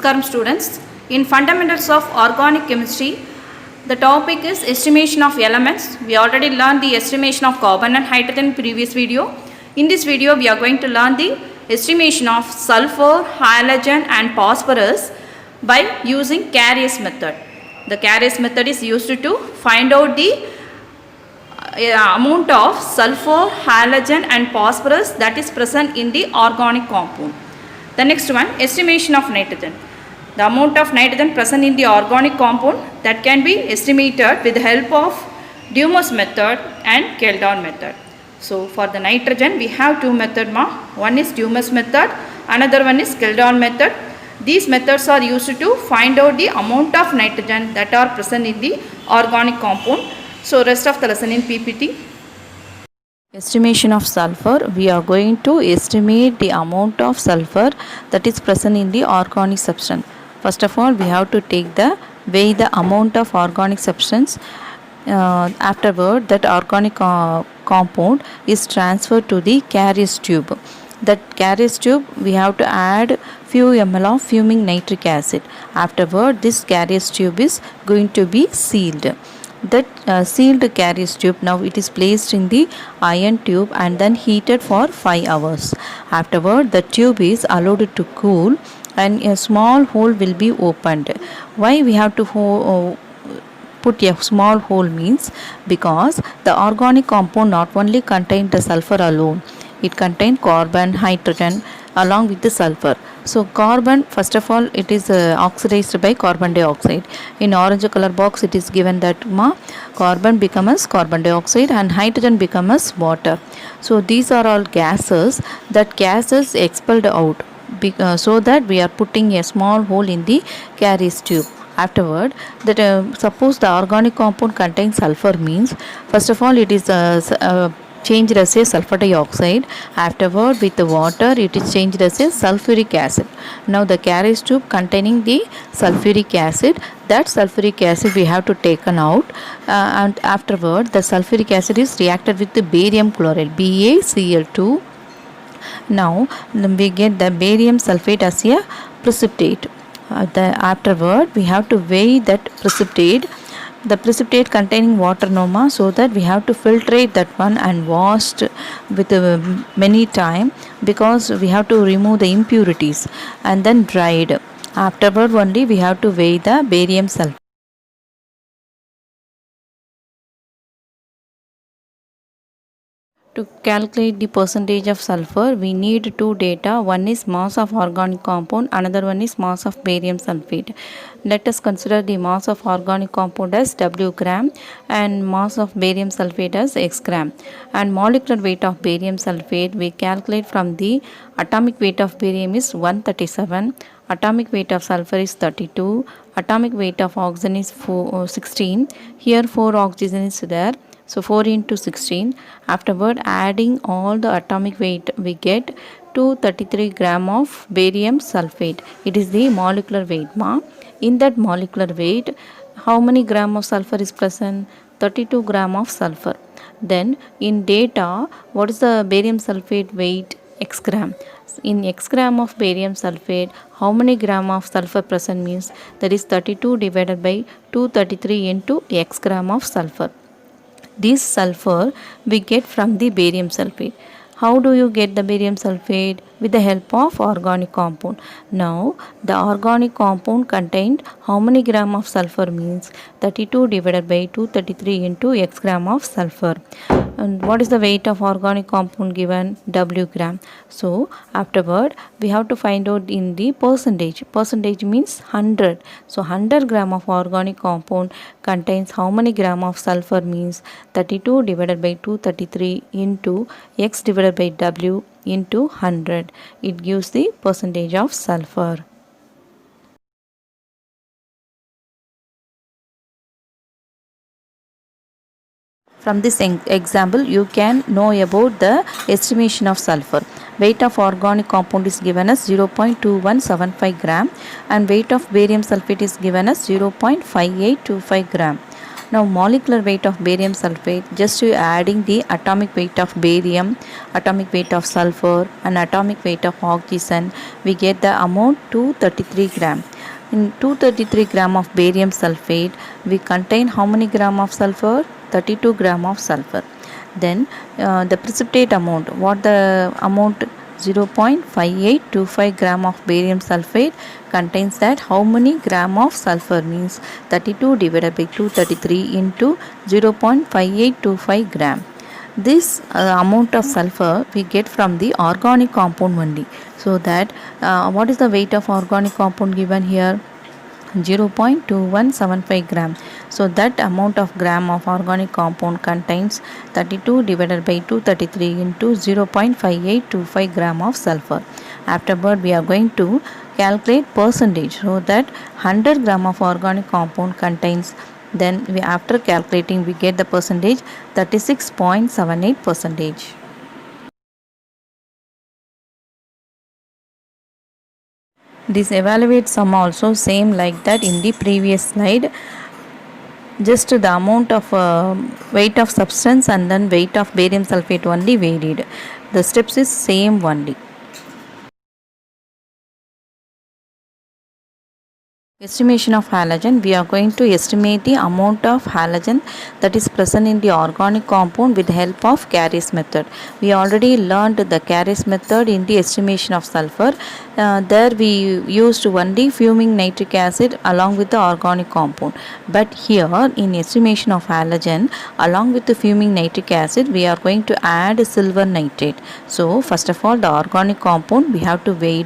Namaskaram students. In Fundamentals of Organic Chemistry, the topic is estimation of elements. We already learned the estimation of carbon and hydrogen in previous video. In this video, we are going to learn the estimation of sulfur, halogen and phosphorus by using Carriers method. The Carriers method is used to find out the amount of sulfur, halogen and phosphorus that is present in the organic compound. The next one, estimation of nitrogen. The amount of nitrogen present in the organic compound that can be estimated with the help of Dumas method and Kjeldahl method. So for the nitrogen we have two methods. One is Dumas method, another one is Kjeldahl method. These methods are used to find out the amount of nitrogen that are present in the organic compound. So rest of the lesson in PPT. Estimation of sulfur. We are going to estimate the amount of sulfur that is present in the organic substance. First of all, we have to weigh the amount of organic substance. Afterward, that organic compound is transferred to the Carriers tube. That Carriers tube, we have to add few ml of fuming nitric acid. Afterward, this Carriers tube is going to be sealed. That sealed Carriers tube, now it is placed in the iron tube and then heated for 5 hours. Afterward, the tube is allowed to cool and a small hole will be opened. Why we have to put a small hole means because the organic compound not only contains the sulfur alone, it contains carbon, hydrogen along with the sulfur. So carbon, first of all, it is oxidized by carbon dioxide. In orange color box it is given that carbon becomes carbon dioxide and hydrogen becomes water. So these are all gases. That gases expelled out so that we are putting a small hole in the Carriers tube. Afterward, that suppose the organic compound contains sulfur means, first of all it is changed as a sulfur dioxide. Afterward, with the water it is changed as a sulfuric acid. Now the Carriers tube containing the sulfuric acid, that sulfuric acid we have to taken out, and afterward the sulfuric acid is reacted with the barium chloride, BaCl2. Now we get the barium sulfate as a precipitate. Afterward we have to weigh that precipitate. The precipitate containing water noma, so that we have to filtrate that one and washed with many time, because we have to remove the impurities, and then dried. Afterward only we have to weigh the barium sulfate. To calculate the percentage of sulfur, we need two data. One is mass of organic compound, another one is mass of barium sulfate. Let us consider the mass of organic compound as W gram and mass of barium sulfate as X gram. And molecular weight of barium sulfate we calculate from the atomic weight of barium is 137, atomic weight of sulfur is 32, atomic weight of oxygen is 16. Here 4 oxygen is there. So 4 into 16. Afterward, adding all the atomic weight, we get 233 gram of barium sulfate. It is the molecular weight. In that molecular weight, how many gram of sulfur is present? 32 gram of sulfur. Then in data, what is the barium sulfate weight? X gram. In X gram of barium sulfate, how many gram of sulfur present means, that is 32 divided by 233 into X gram of sulfur. This sulfur we get from the barium sulfate. How do you get the barium sulfate? With the help of organic compound. Now the organic compound contained how many gram of sulfur means 32 divided by 233 into X gram of sulfur. And what is the weight of organic compound given? W gram. So afterward we have to find out in the percentage. Percentage means 100. So 100 gram of organic compound contains how many gram of sulfur means 32 divided by 233 into X divided by W into 100. It gives the percentage of sulfur. From this example, you can know about the estimation of sulfur. Weight of organic compound is given as 0.2175 gram and weight of barium sulfate is given as 0.5825 gram. Now molecular weight of barium sulfate, just you adding the atomic weight of barium, atomic weight of sulfur and atomic weight of oxygen, we get the amount 233 gram. In 233 gram of barium sulfate, we contain how many gram of sulfur? 32 gram of sulfur. Then the precipitate amount, what the amount? 0.5825 gram of barium sulfate contains that how many gram of sulfur, means 32 divided by 233 into 0.5825 gram. This amount of sulfur we get from the organic compound only. So that what is the weight of organic compound given here? 0.2175 gram. So that amount of gram of organic compound contains 32 divided by 233 into 0.5825 gram of sulfur. Afterward we are going to calculate percentage. So that 100 gram of organic compound contains, then we, after calculating, we get the percentage 36.78 percentage. This evaluate sum also same like that in the previous slide. Just the amount of weight of substance and then weight of barium sulfate only varied. The steps is same only. Estimation of halogen, we are going to estimate the amount of halogen that is present in the organic compound with the help of Carey's method. We already learned the Carey's method in the estimation of sulfur. There we used only fuming nitric acid along with the organic compound. But here in estimation of halogen, along with the fuming nitric acid, we are going to add silver nitrate. So first of all, the organic compound we have to weigh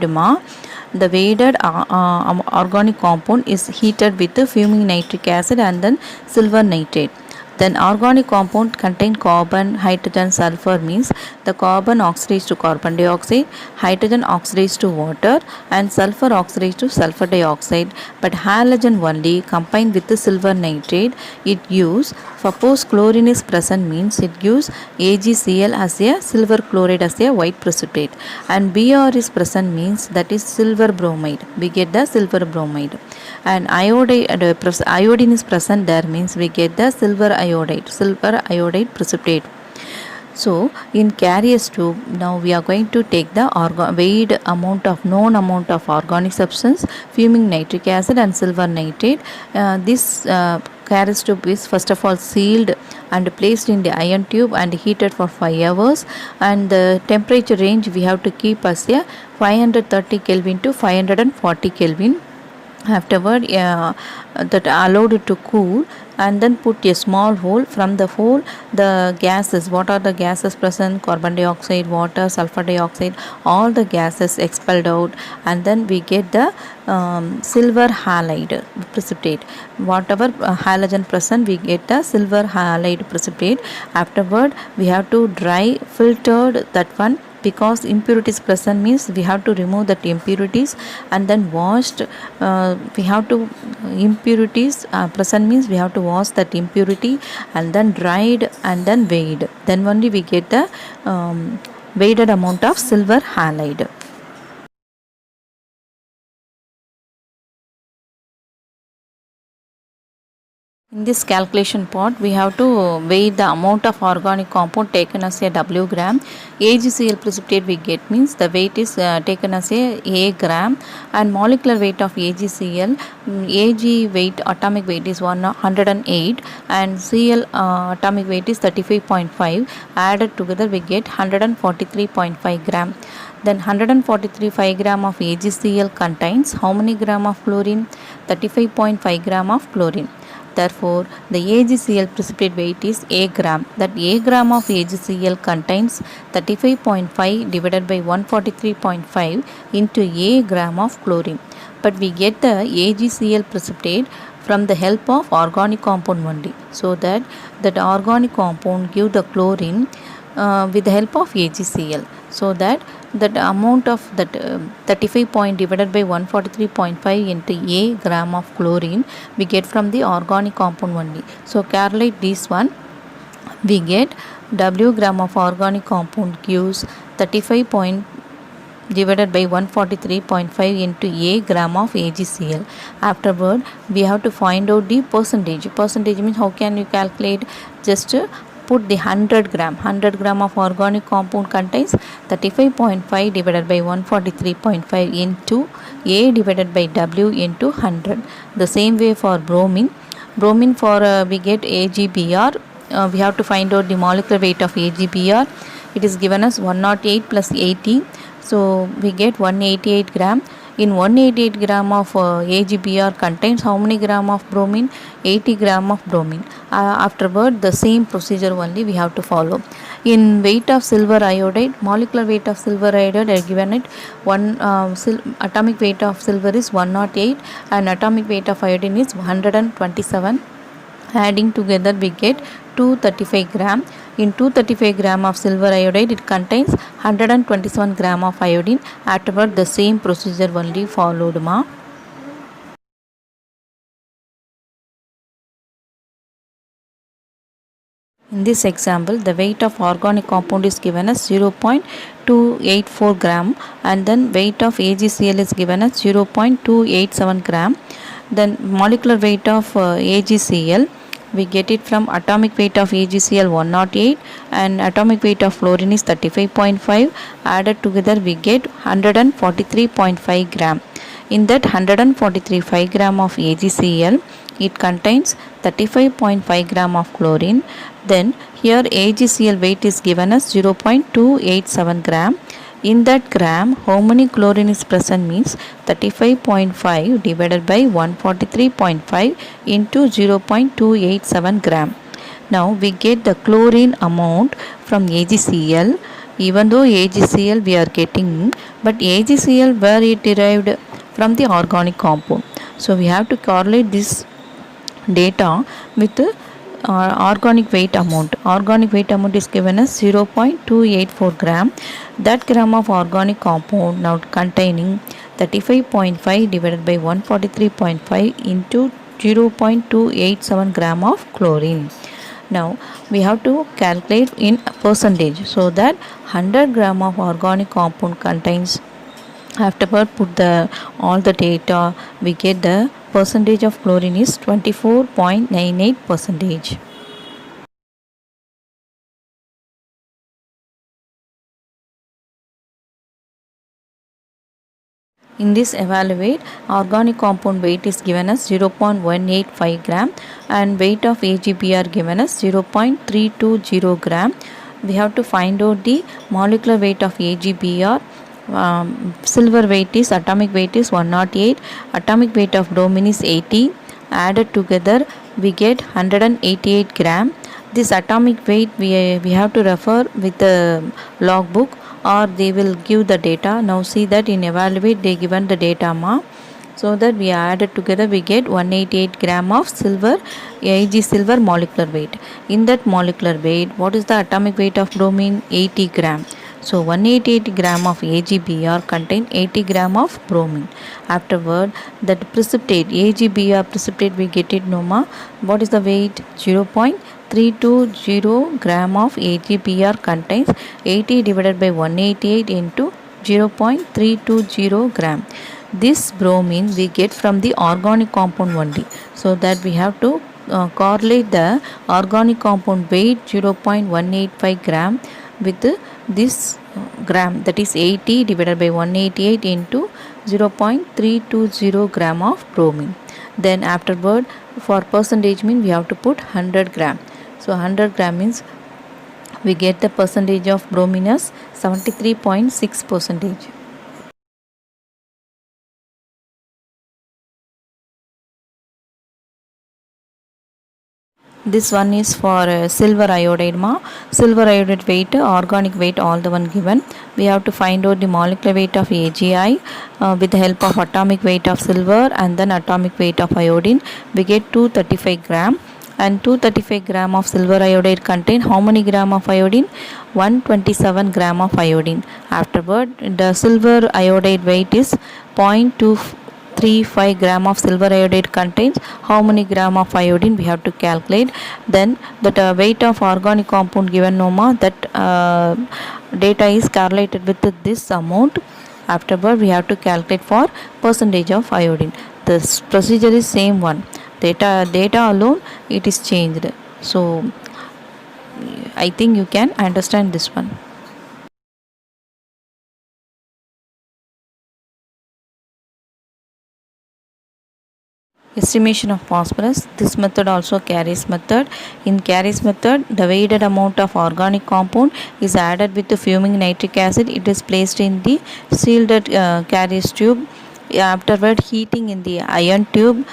the weighted organic compound is heated with the fuming nitric acid and then silver nitrate. Then organic compound contain carbon, hydrogen, sulfur, means the carbon oxidized to carbon dioxide, hydrogen oxidized to water and sulfur oxidized to sulfur dioxide. But halogen only combined with the silver nitrate, it gives, suppose chlorine is present, means it gives AgCl as a silver chloride as a white precipitate, and Br is present, means that is silver bromide, we get the silver bromide. And iodine is present there, means we get the silver iodide precipitate. So in Carey's tube, now we are going to take the weighed amount of known amount of organic substance, fuming nitric acid and silver nitrate. This Carey's tube is first of all sealed and placed in the iron tube and heated for 5 hours, and the temperature range we have to keep as a 530 Kelvin to 540 Kelvin. Afterward that allowed it to cool, and then put a small hole. From the hole the gases, what are the gases present? Carbon dioxide, water, sulfur dioxide, all the gases expelled out, and then we get the silver halide precipitate. Whatever halogen present, we get the silver halide precipitate. Afterward we have to dry filtered that one, because impurities present, means we have to remove that impurities, and then washed, we have to impurities present, means we have to wash that impurity and then dried and then weighed, then only we get the weighted amount of silver halide. In this calculation part, we have to weigh the amount of organic compound taken as a W gram. AgCl precipitate we get, means the weight is taken as a gram, and molecular weight of AgCl, Ag weight, atomic weight is 108 and Cl atomic weight is 35.5. Added together we get 143.5 gram. Then 143.5 gram of AgCl contains how many gram of chlorine? 35.5 gram of chlorine. Therefore, the AgCl precipitate weight is a gram. That a gram of AgCl contains 35.5 divided by 143.5 into a gram of chlorine. But we get the AgCl precipitate from the help of organic compound only. So that organic compound give the chlorine with the help of AgCl. So that amount of that 35 point divided by 143.5 into a gram of chlorine we get from the organic compound only. So calculate this one, we get W gram of organic compound gives 35 divided by 143.5 into A gram of AgCl. Afterward, we have to find out the percentage. Percentage means how can you calculate? Just put the 100 gram of organic compound contains 35.5 divided by 143.5 into A divided by W into 100. The same way for bromine. Bromine for we get AgBr. We have to find out the molecular weight of AgBr. It is given as 108 plus 80. So we get 188 gram. In 188 gram of AgBr contains how many gram of bromine? 80 gram of bromine. Afterward, the same procedure only we have to follow. In weight of silver iodide, molecular weight of silver iodide are given it atomic weight of silver is 108 and atomic weight of iodine is 127. Adding together we get 235 gram. In 235 gram of silver iodide, it contains 127 gram of iodine. Afterward, the same procedure only followed, ma. In this example, the weight of organic compound is given as 0.284 gram and then weight of AgCl is given as 0.287 gram. Then molecular weight of AgCl, we get it from atomic weight of AgCl 108 and atomic weight of fluorine is 35.5. Added together we get 143.5 gram. In that 143.5 gram of AgCl, it contains 35.5 gram of chlorine. Then here AgCl weight is given as 0.287 gram. In that gram, how many chlorine is present means 35.5 divided by 143.5 into 0.287 gram. Now we get the chlorine amount from AgCl. Even though AgCl we are getting, but AgCl where it derived from the organic compound. So we have to correlate this data with organic weight amount. Organic weight amount is given as 0.284 gram. That gram of organic compound now containing 35.5 divided by 143.5 into 0.287 gram of chlorine. Now we have to calculate in percentage, so that 100 gram of organic compound contains, afterward put the all the data, we get the percentage of chlorine is 24.98 percentage. In this evaluate, organic compound weight is given as 0.185 gram and weight of AgBr given as 0.320 gram. We have to find out the molecular weight of AgBr. Silver weight is, atomic weight is 108, atomic weight of bromine is 80. Added together we get 188 gram. This atomic weight we have to refer with the logbook or they will give the data. Now see that in evaluate they given the data, ma. So that we added together we get 188 gram of silver, Ag silver molecular weight. In that molecular weight, what is the atomic weight of bromine? 80 gram. So 188 gram of AgBr contain 80 gram of bromine. Afterward, that precipitate, AgBr precipitate we get it, no ma. What is the weight? 0.320 gram of AgBr contains 80 divided by 188 into 0.320 gram. This bromine we get from the organic compound only. So that we have to correlate the organic compound weight 0.185 gram with this gram, that is 80 divided by 188 into 0.320 gram of bromine. Then afterward for percentage mean we have to put 100 gram. So 100 gram means we get the percentage of bromine as 73.6 percentage. This one is for silver iodide, ma. Silver iodide weight, organic weight, all the one given. We have to find out the molecular weight of AgI with the help of atomic weight of silver and then atomic weight of iodine. We get 235 gram. And 235 gram of silver iodide contain how many gram of iodine? 127 gram of iodine. Afterward, the silver iodide weight is 0.235 gram of silver iodide contains how many gram of iodine? We have to calculate. Then that weight of organic compound given, no ma, that data is correlated with this amount. Afterward, we have to calculate for percentage of iodine. This procedure is same one. Data alone it is changed. So I think you can understand this one. Estimation of phosphorus. This method also Carey's method. In Carey's method, the weighted amount of organic compound is added with the fuming nitric acid. It is placed in the sealed Carey's tube. Afterward, heating in the iron tube,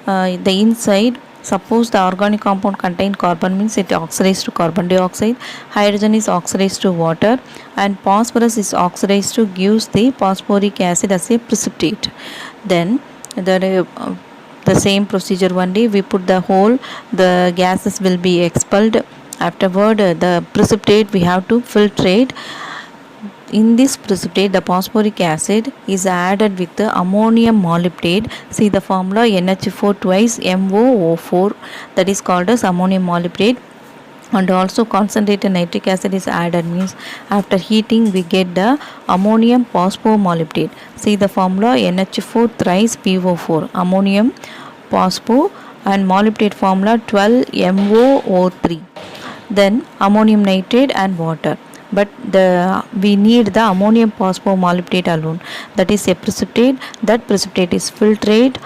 the inside. Suppose the organic compound contain carbon, means it oxidized to carbon dioxide, hydrogen is oxidized to water, and phosphorus is oxidized to gives the phosphoric acid as a precipitate. Then the same procedure only, we put the hole, the gases will be expelled. Afterward, the precipitate we have to filtrate. In this precipitate, the phosphoric acid is added with the ammonium molybdate. See the formula, NH4 twice MOO4, that is called as ammonium molybdate. And also concentrated nitric acid is added, means after heating we get the ammonium phosphomolybdate. See the formula, NH4 thrice PO4, ammonium phospho, and molybdate formula 12MOO3. Then ammonium nitrate and water, but we need the ammonium phosphomolybdate alone, that is a precipitate. That precipitate is filtrate,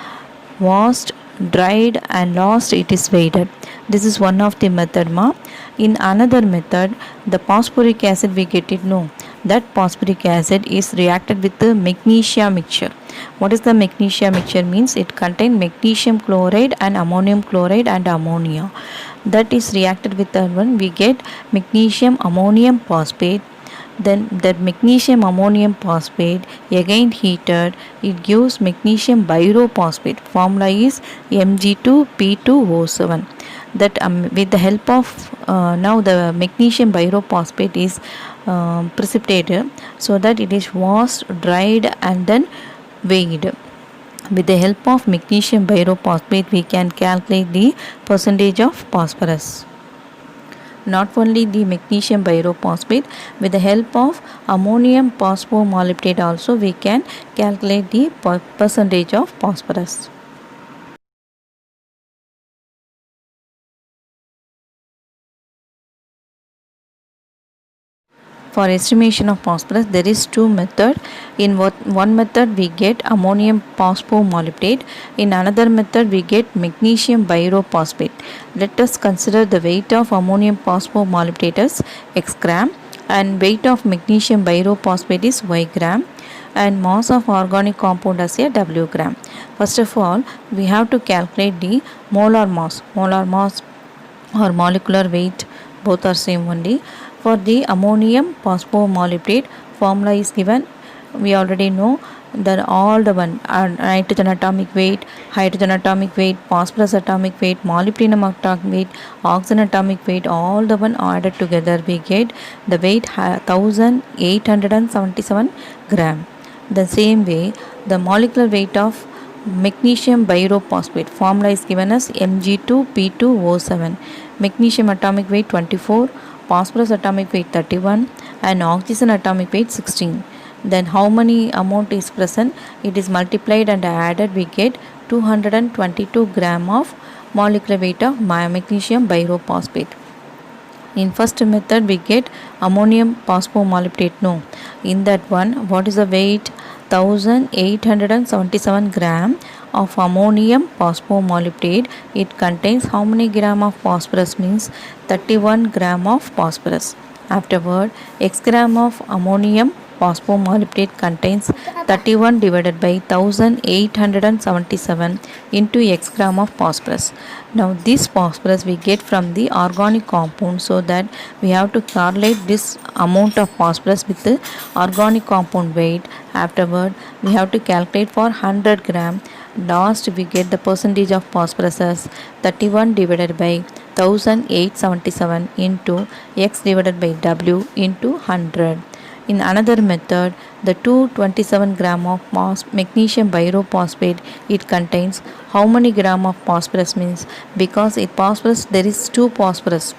washed, dried, and last it is weighed. This is one of the method ma. In another method, the phosphoric acid we get it, no, that phosphoric acid is reacted with the magnesia mixture. What is the magnesia mixture? Means it contains magnesium chloride and ammonium chloride and ammonia. That is reacted with that one, we get magnesium ammonium phosphate. Then that magnesium ammonium phosphate again heated, it gives magnesium pyrophosphate. Formula is Mg2P2O7. That with the help of now the magnesium pyrophosphate is precipitated, so that it is washed, dried, and then weighed. With the help of magnesium pyrophosphate, we can calculate the percentage of phosphorus. Not only the magnesium pyrophosphate, with the help of ammonium phosphomolybdate also we can calculate the percentage of phosphorus. For estimation of phosphorus, there is two method. In one method we get ammonium phosphomolybdate. In another method we get magnesium pyrophosphate. Let us consider the weight of ammonium phosphomolybdate as x gram, and weight of magnesium pyrophosphate is y gram, and mass of organic compound as a w gram. First of all, we have to calculate the molar mass. Molar mass or molecular weight, both are same only. For the ammonium phosphomolybdate, formula is given. We already know that all the one nitrogen atomic weight, hydrogen atomic weight, phosphorus atomic weight, molybdenum atomic weight, oxygen atomic weight, all the one added together we get the weight 1877 gram. The same way, the molecular weight of magnesium pyrophosphate, formula is given as Mg2P2O7. Magnesium atomic weight 24, phosphorus atomic weight 31, and oxygen atomic weight 16. Then how many amount is present? It is multiplied and added, we get 222 gram of molecular weight of magnesium pyrophosphate. In first method we get ammonium phosphomolybdate, no. In that one, what is the weight? 1877 gram of ammonium phosphomolybdate. It contains how many gram of phosphorus? Means 31 gram of phosphorus. Afterward, x gram of ammonium phosphomolybdate contains 31 divided by 1877 into x gram of phosphorus. Now this phosphorus we get from the organic compound, so that we have to correlate this amount of phosphorus with the organic compound weight. Afterward, we have to calculate for 100 gram. Last we get the percentage of phosphorus as 31 divided by 1877 into x divided by w into 100. In another method, the 227 gram of magnesium pyrophosphate, it contains how many gram of phosphorus? Means because it phosphorus, there is two phosphorus.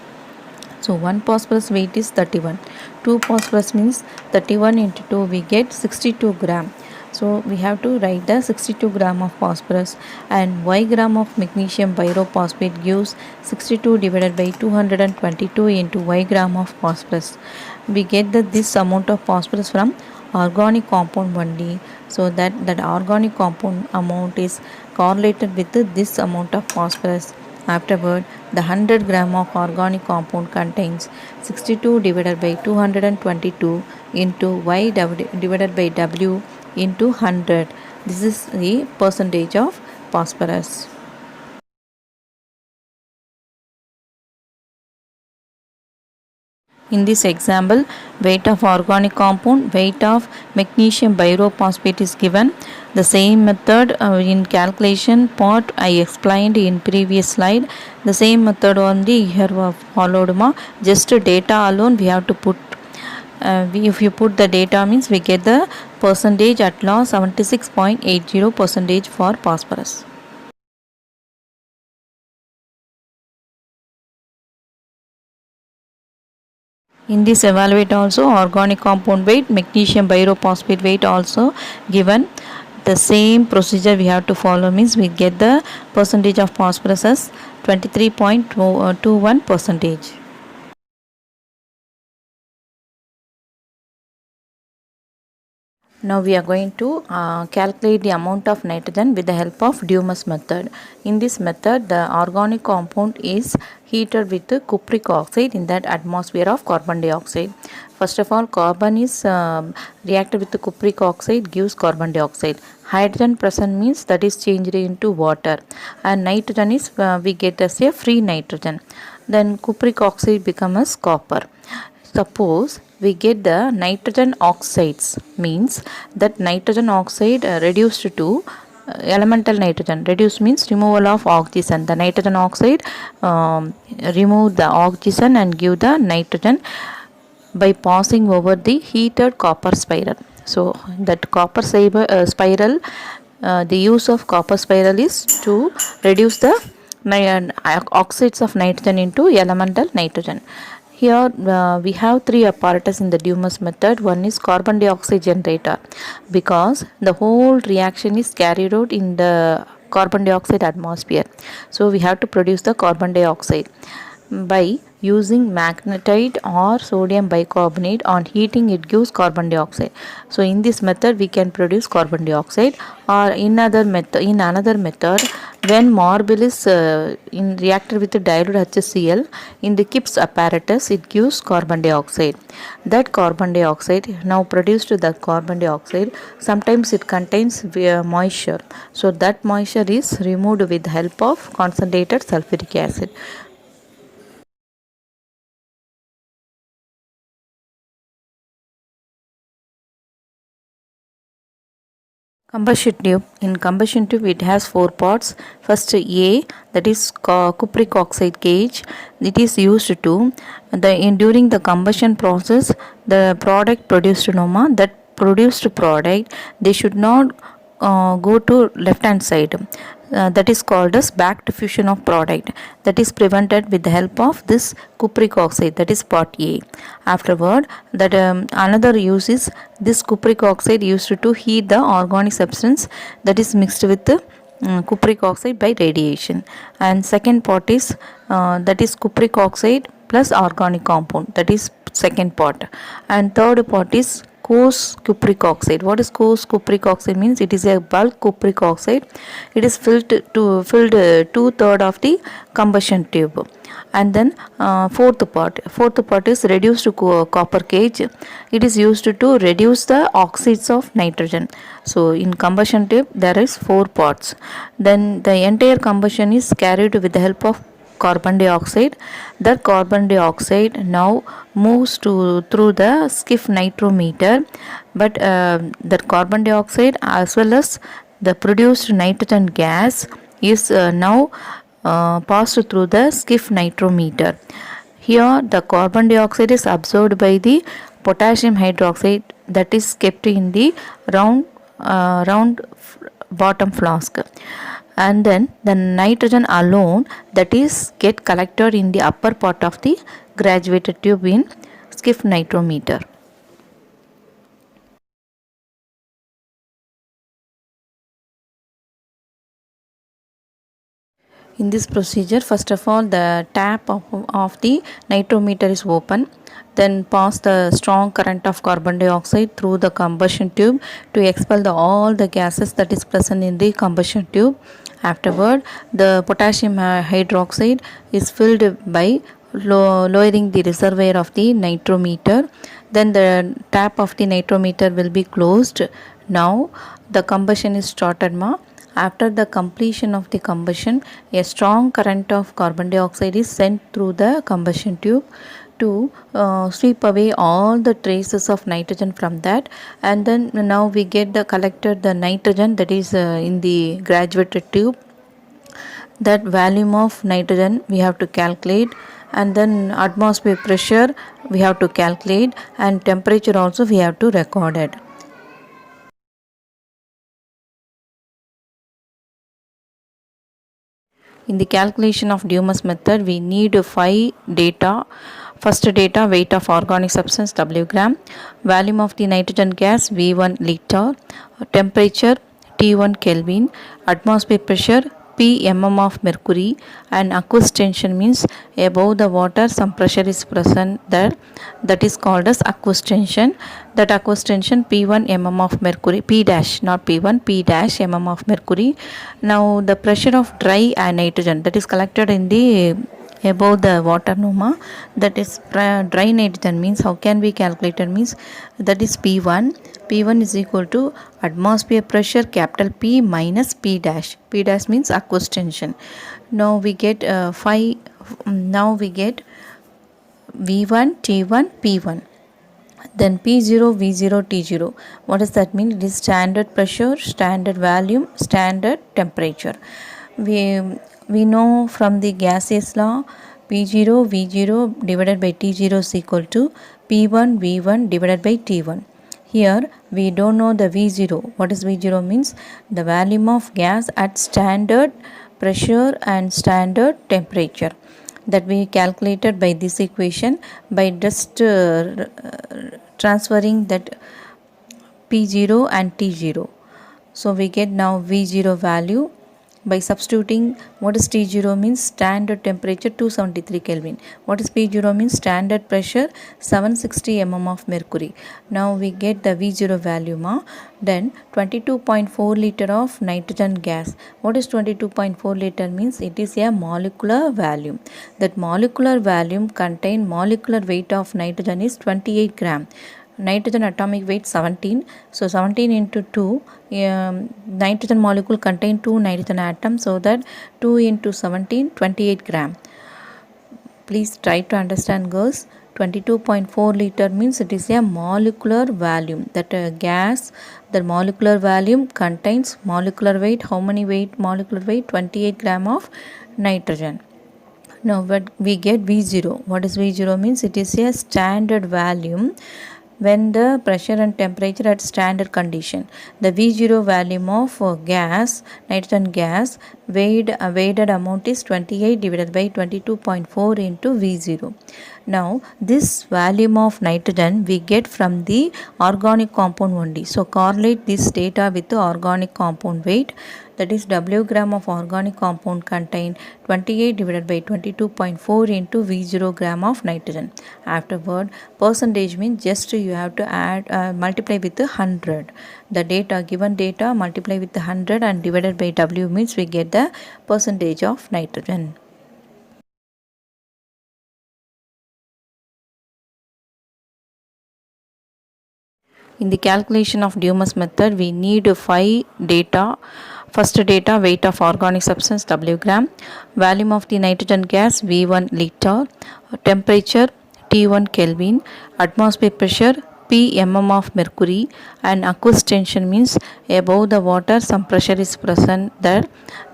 So 1 phosphorus weight is 31. 2 phosphorus means 31 into 2 we get 62 gram. So we have to write the 62 gram of phosphorus, and y gram of magnesium pyrophosphate gives 62 divided by 222 into y gram of phosphorus. We get this amount of phosphorus from organic compound only, so that organic compound amount is correlated with this amount of phosphorus. Afterward, the 100 gram of organic compound contains 62 divided by 222 into y divided by w into 100. This is the percentage of phosphorus. In this example, weight of organic compound, weight of magnesium pyrophosphate is given. The same method in calculation part I explained in previous slide. The same method only here followed. Just data alone we have to put. If you put the data means we get the percentage at loss 76.80 percentage for phosphorus. In this evaluate also organic compound weight, magnesium pyrophosphate weight also given. The same procedure we have to follow means we get the percentage of phosphorus as 23.21 percentage. Now we are going to calculate the amount of nitrogen with the help of Dumas method. In this method, the organic compound is heated with cupric oxide in that atmosphere of carbon dioxide. First of all, carbon is reacted with the cupric oxide gives carbon dioxide. Hydrogen present means that is changed into water, and nitrogen is we get as a free nitrogen. Then cupric oxide becomes copper. Suppose we get the nitrogen oxides, means that nitrogen oxide reduced to elemental nitrogen. Reduce means removal of oxygen. The nitrogen oxide remove the oxygen and give the nitrogen by passing over the heated copper spiral. So that copper spiral, the use of copper spiral is to reduce the oxides of nitrogen into elemental nitrogen. Here we have three apparatus in the Dumas method. One is carbon dioxide generator, because the whole reaction is carried out in the carbon dioxide atmosphere. So we have to produce the carbon dioxide by using magnetite or sodium bicarbonate. On heating it gives carbon dioxide. So in this method we can produce carbon dioxide. Or in another method, when marble is in reacted with dilute HCl in the Gibbs apparatus, it gives carbon dioxide. That carbon dioxide, now produced that carbon dioxide, sometimes it contains moisture. So that moisture is removed with the help of concentrated sulfuric acid. Combustion tube. In combustion tube it has four parts. First A, that is cupric oxide gauge. It is used to during the combustion process, the product produced that produced product, they should not go to left hand side. That is called as back diffusion of product. That is prevented with the help of this cupric oxide, that is part A. Afterward, that another use is this cupric oxide used to heat the organic substance that is mixed with cupric oxide by radiation. And second part is that is cupric oxide plus organic compound, that is second part. And third part is coarse cupric oxide. What is coarse cupric oxide means? It is a bulk cupric oxide. It is filled 2/3 of the combustion tube. And then fourth part is reduced copper gauge. It is used to reduce the oxides of nitrogen. So in combustion tube there is four parts. Then the entire combustion is carried with the help of carbon dioxide. That carbon dioxide now moves through the Skiff nitrometer, but that carbon dioxide as well as the produced nitrogen gas is now passed through the Skiff nitrometer. Here the carbon dioxide is absorbed by the potassium hydroxide that is kept in the round bottom flask. and then the nitrogen alone, that is get collected in the upper part of the graduated tube in skiff nitrometer. In this procedure, first of all, the tap of the nitrometer is open. Then pass the strong current of carbon dioxide through the combustion tube to expel all the gases that is present in the combustion tube. Afterward, the potassium hydroxide is filled by lowering the reservoir of the nitrometer. Then the tap of the nitrometer will be closed. Now the combustion is started. After the completion of the combustion, a strong current of carbon dioxide is sent through the combustion tube to sweep away all the traces of nitrogen from that, and then now we get the collected the nitrogen that is in the graduated tube. That volume of nitrogen we have to calculate, and then atmosphere pressure we have to calculate, and temperature also we have to record it. In the calculation of Dumas method, we need 5 data. First data, weight of organic substance W gram, volume of the nitrogen gas V1 liter, temperature T1 Kelvin, atmosphere pressure P mm of mercury, and aqueous tension means above the water some pressure is present there, that is called as aqueous tension. That aqueous tension P1 mm of mercury, P dash not P1, P dash mm of mercury. Now the pressure of dry nitrogen that is collected in the above the water noma, that is dry nitrogen means how can we calculate it means that is P1. P1 is equal to atmosphere pressure capital P minus P dash. P dash means aqueous tension. Now we get 5. Now we get V1, T1, P1. Then P0, V0, T0. What does that mean? It is standard pressure, standard volume, standard temperature. We know from the gaseous law P0, V0 divided by T0 is equal to P1, V1 divided by T1. Here we don't know the V0. What is V0 means? The volume of gas at standard pressure and standard temperature, that we calculated by this equation by just transferring that P0 and T0. So we get now V0 value by substituting. What is T0 means? Standard temperature 273 Kelvin. What is P0 means? Standard pressure 760 mm of mercury. Now we get the V0 value then 22.4 liter of nitrogen gas. What is 22.4 liter means? It is a molecular volume. That molecular volume contain molecular weight of nitrogen is 28 gram. Nitrogen atomic weight 17, so 17 into 2, nitrogen molecule contain 2 nitrogen atoms, so that 2 into 17, 28 gram. Please try to understand girls. 22.4 liter means it is a molecular volume, that gas, the molecular volume contains molecular weight. How many weight? Molecular weight 28 gram of nitrogen. Now we get V0. What is V0 means? It is a standard volume when the pressure and temperature at standard condition. The V0 volume of gas, nitrogen gas, weighted amount is 28 divided by 22.4 into V0. Now this volume of nitrogen we get from the organic compound only. So correlate this data with the organic compound weight, that is W gram of organic compound contain 28 divided by 22.4 into V0 gram of nitrogen. Afterward, percentage means just you have to add multiply with 100. The data, given data, multiply with 100 and divided by W means we get the percentage of nitrogen. In the calculation of Dumas method, we need 5 data. First data, weight of organic substance W gram, volume of the nitrogen gas V1 liter, temperature T1 Kelvin, atmosphere pressure P mm of mercury, and aqueous tension means above the water some pressure is present there,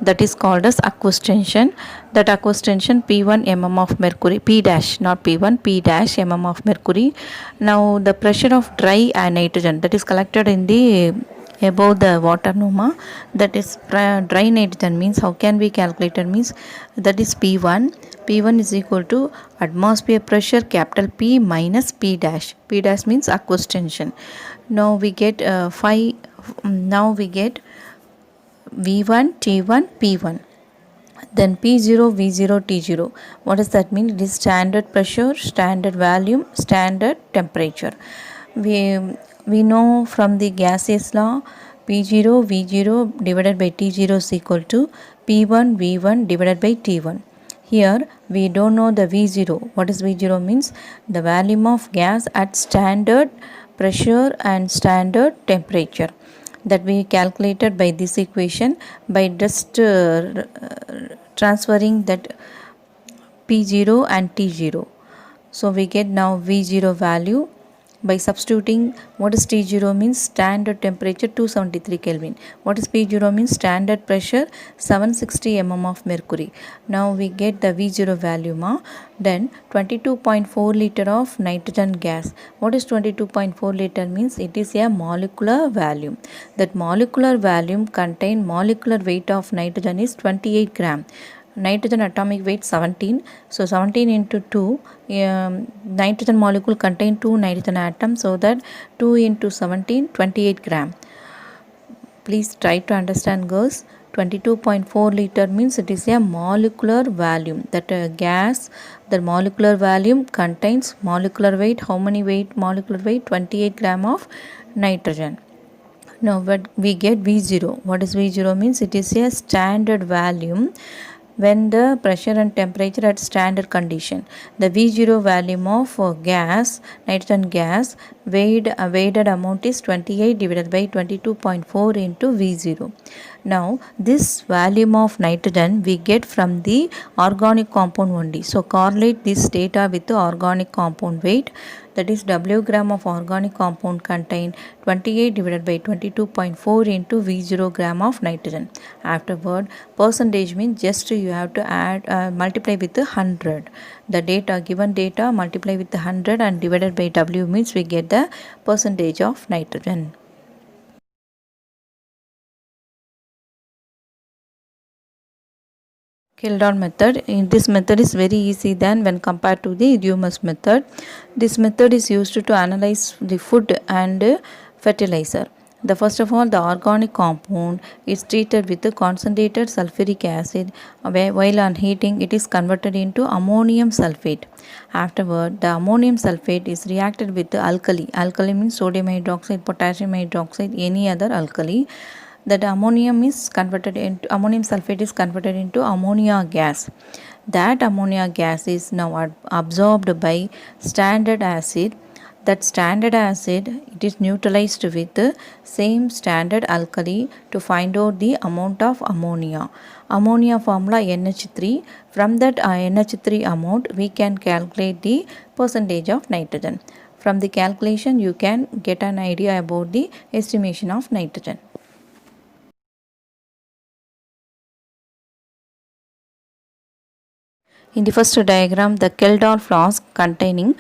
that is called as aqueous tension. That aqueous tension P1 mm of mercury, P dash not P1, P dash mm of mercury. Now the pressure of dry nitrogen that is collected in the above the water norma, that is dry nitrogen. Means how can we calculate it? Means that is P1. P1 is equal to atmosphere pressure capital P minus P dash. P dash means aqueous tension. Now we get 5. Now we get V1 T1 P1, then P0 V0 T0. What does that mean? It is standard pressure, standard volume, standard temperature. We know from the gaseous law, P0 V0 divided by T0 is equal to P1 V1 divided by T1. Here we don't know the V0. What is V0 means? The volume of gas at standard pressure and standard temperature, that we calculated by this equation by just transferring that P0 and T0. So we get now V0 value by substituting. What is T0 means? Standard temperature 273 Kelvin. What is P0 means? Standard pressure 760 mm of mercury. Now we get the V0 value then 22.4 liter of nitrogen gas. What is 22.4 liter means? It is a molecular volume. That molecular volume contain molecular weight of nitrogen is 28 gram. Nitrogen atomic weight 17. So 17 into 2, nitrogen molecule contain 2 nitrogen atoms, so that 2 into 17, 28 gram. Please try to understand, girls. 22.4 liter means it is a molecular volume. That gas, the molecular volume contains molecular weight. How many weight? Molecular weight 28 gram of nitrogen. Now we get V0. What is V0 means? It is a standard volume when the pressure and temperature at standard condition. The V0 volume of gas, nitrogen gas, weighted amount is 28 divided by 22.4 into V0. Now this volume of nitrogen we get from the organic compound only. So correlate this data with the organic compound weight. That is W gram of organic compound contain 28 divided by 22.4 into V0 gram of nitrogen. Afterward, percentage means just you have to add multiply with 100. The data, given data, multiply with 100 and divided by W means we get the percentage of nitrogen. Kildare method. In this method is very easy than when compared to the Dumas method. This method is used to analyze the food and fertilizer. The first of all, the organic compound is treated with the concentrated sulfuric acid. While on heating, it is converted into ammonium sulfate. Afterward, the ammonium sulfate is reacted with the alkali. Alkali means sodium hydroxide, potassium hydroxide, any other alkali. That ammonium sulfate is converted into ammonia gas. That ammonia gas is now absorbed by standard acid. That standard acid, it is neutralized with the same standard alkali to find out the amount of ammonia. Ammonia formula NH3. From that NH3 amount we can calculate the percentage of nitrogen. From the calculation you can get an idea about the estimation of nitrogen. In the first diagram, the Kildare flask containing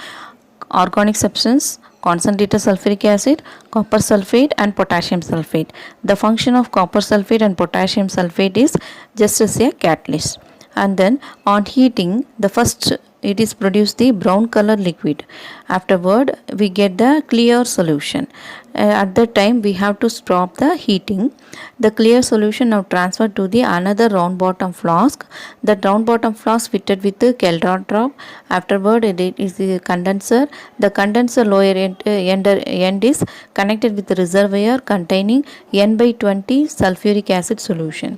organic substance, concentrated sulfuric acid, copper sulfate and potassium sulfate. The function of copper sulfate and potassium sulfate is just as a catalyst. And then on heating, the first it is produced the brown color liquid. Afterward, we get the clear solution. At that time, we have to stop the heating. The clear solution now transferred to the another round bottom flask. That round bottom flask fitted with the Kildare drop. Afterward, it is the condenser. The condenser lower end is connected with the reservoir containing N by 20 sulfuric acid solution.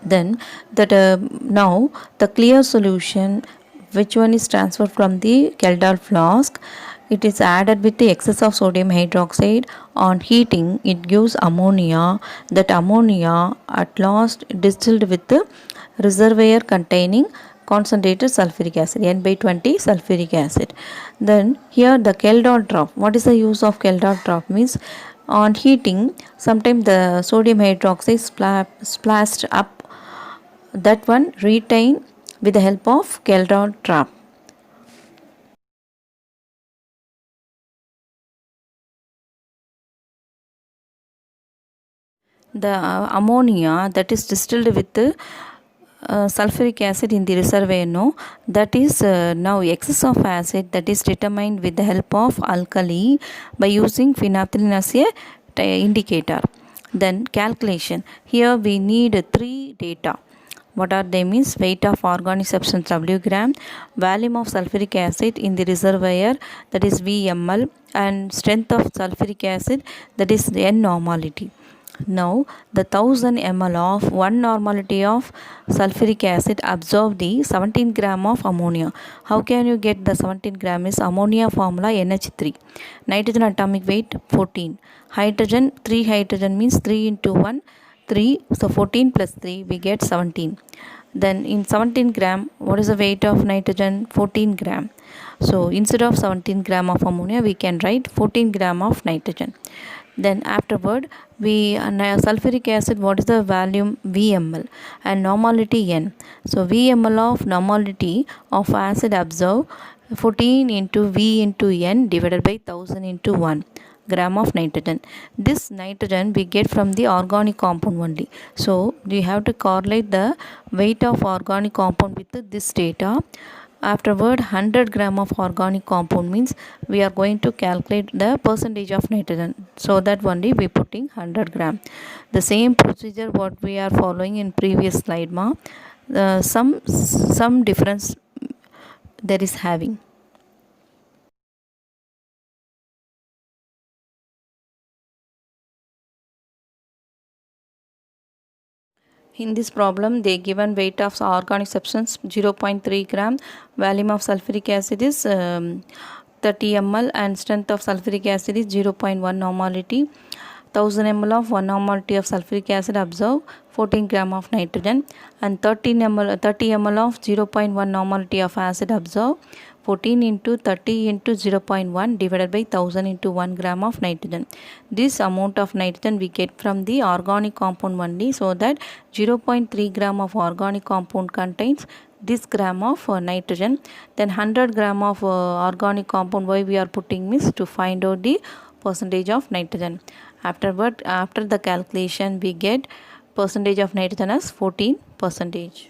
Then that now the clear solution, which one is transferred from the Kildare flask, it is added with the excess of sodium hydroxide. On heating, it gives ammonia. That ammonia at last distilled with the reservoir containing concentrated sulfuric acid, N by 20 sulfuric acid. Then here the Kildare drop. What is the use of Kildare drop? Means on heating, sometimes the sodium hydroxide splashed up. That one retain with the help of Kildare drop. the ammonia that is distilled with sulfuric acid in the reservoir, no, that is now excess of acid that is determined with the help of alkali by using phenolphthalein as a indicator. Then calculation, here we need three data. What are they? Means weight of organic substance W gram, volume of sulfuric acid in the reservoir that is VML, and strength of sulfuric acid that is N normality. Now the 1000 ml of 1 normality of sulfuric acid absorb the 17 gram of ammonia. How can you get the 17 gram? Is ammonia formula NH3. Nitrogen atomic weight 14. Hydrogen, 3 hydrogen means 3 into 1 3, so 14 plus 3 we get 17. Then in 17 gram, what is the weight of nitrogen? 14 gram. So instead of 17 gram of ammonia we can write 14 gram of nitrogen. Then afterward we sulfuric acid, what is the volume? VML, and normality N. So VML of normality of acid absorb 14 into V into N divided by 1000 into 1 gram of nitrogen. This nitrogen we get from the organic compound only. So we have to correlate the weight of organic compound with this data. Afterward 100 gram of organic compound means we are going to calculate the percentage of nitrogen. So that only we putting 100 gram. The same procedure what we are following in previous slide ma. Some difference there is having. In this problem, they given weight of organic substance 0.3 gram, volume of sulfuric acid is 30 ml, and strength of sulfuric acid is 0.1 normality. 1000 ml of 1 normality of sulfuric acid absorb 14 gram of nitrogen, and 30 ml of 0.1 normality of acid absorb 14 into 30 into 0.1 divided by 1000 into 1 gram of nitrogen. This amount of nitrogen we get from the organic compound only, so that 0.3 gram of organic compound contains this gram of nitrogen. Then 100 gram of organic compound, why we are putting means to find out the percentage of nitrogen. Afterward, after the calculation we get percentage of nitrogen as 14%.